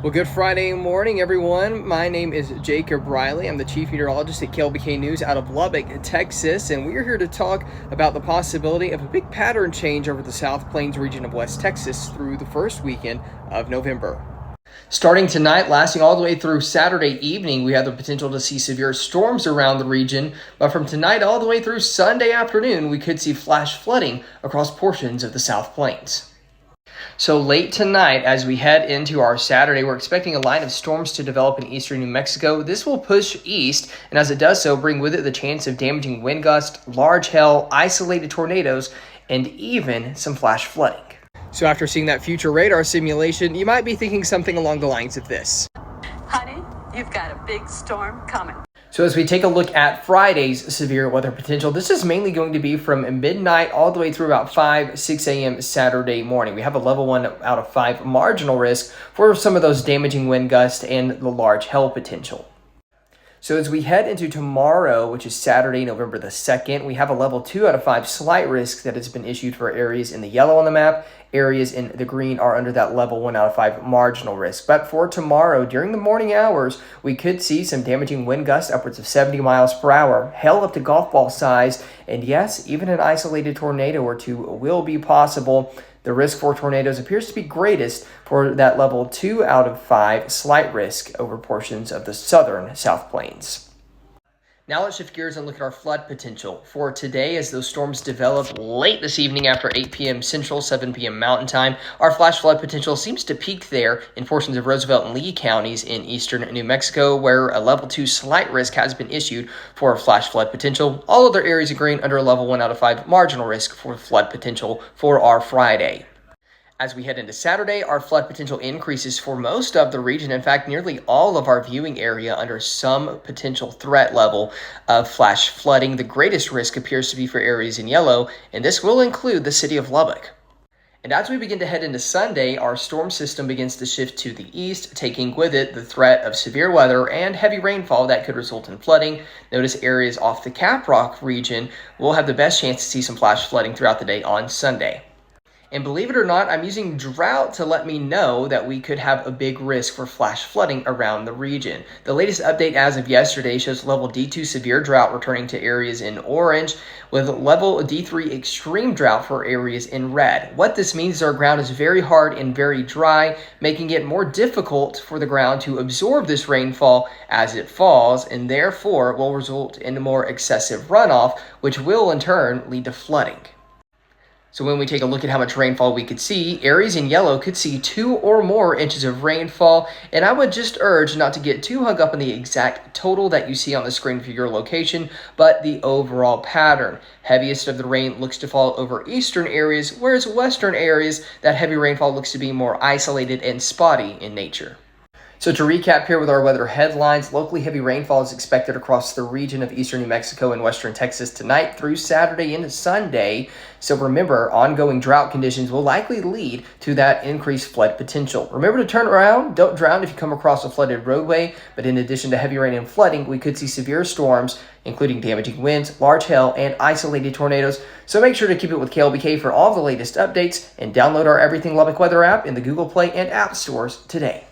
Well, good Friday morning, everyone. My name is Jacob Riley. I'm the chief meteorologist at KLBK News out of Lubbock, Texas, and we are here to talk about the possibility of a big pattern change over the South Plains region of West Texas through the first weekend of November. Starting tonight, lasting all the way through Saturday evening, we have the potential to see severe storms around the region. But from tonight all the way through Sunday afternoon, we could see flash flooding across portions of the South Plains. So late tonight, as we head into our Saturday, we're expecting a line of storms to develop in eastern New Mexico. This will push east, and as it does so, bring with it the chance of damaging wind gusts, large hail, isolated tornadoes, and even some flash flooding. So after seeing that future radar simulation, you might be thinking something along the lines of this. Honey, you've got a big storm coming. So as we take a look at Friday's severe weather potential, this is mainly going to be from midnight all the way through about 6 a.m. Saturday morning. We have a level 1 out of 5 marginal risk for some of those damaging wind gusts and the large hail potential. So as we head into tomorrow, which is Saturday, November the 2nd, we have a level 2 out of 5 slight risk that has been issued for areas in the yellow on the map. Areas in the green are under that level 1 out of 5 marginal risk. But for tomorrow, during the morning hours, we could see some damaging wind gusts upwards of 70 miles per hour, hail up to golf ball size, and yes, even an isolated tornado or two will be possible. The risk for tornadoes appears to be greatest for that level 2 out of 5 slight risk over portions of the southern South Plains. Now let's shift gears and look at our flood potential for today as those storms develop late this evening after 8 p.m. Central, 7 p.m. Mountain Time. Our flash flood potential seems to peak there in portions of Roosevelt and Lee counties in eastern New Mexico, where a level 2 slight risk has been issued for flash flood potential. All other areas of green under a level 1 out of 5 marginal risk for flood potential for our Friday. As we head into Saturday, our flood potential increases for most of the region. In fact, nearly all of our viewing area under some potential threat level of flash flooding. The greatest risk appears to be for areas in yellow, and this will include the city of Lubbock. And as we begin to head into Sunday, our storm system begins to shift to the east, taking with it the threat of severe weather and heavy rainfall that could result in flooding. Notice areas off the Caprock region will have the best chance to see some flash flooding throughout the day on Sunday. And believe it or not, I'm using drought to let me know that we could have a big risk for flash flooding around the region. The latest update as of yesterday shows level D2 severe drought returning to areas in orange, with level D3 extreme drought for areas in red. What this means is our ground is very hard and very dry, making it more difficult for the ground to absorb this rainfall as it falls, and therefore will result in more excessive runoff, which will in turn lead to flooding. So when we take a look at how much rainfall we could see, areas in yellow could see 2 or more inches of rainfall, and I would just urge not to get too hung up on the exact total that you see on the screen for your location, but the overall pattern. Heaviest of the rain looks to fall over eastern areas, whereas western areas, that heavy rainfall looks to be more isolated and spotty in nature. So to recap here with our weather headlines, locally heavy rainfall is expected across the region of eastern New Mexico and western Texas tonight through Saturday into Sunday. So remember, ongoing drought conditions will likely lead to that increased flood potential. Remember to turn around. Don't drown if you come across a flooded roadway. But in addition to heavy rain and flooding, we could see severe storms, including damaging winds, large hail, and isolated tornadoes. So make sure to keep it with KLBK for all the latest updates and download our Everything Lubbock Weather app in the Google Play and App Stores today.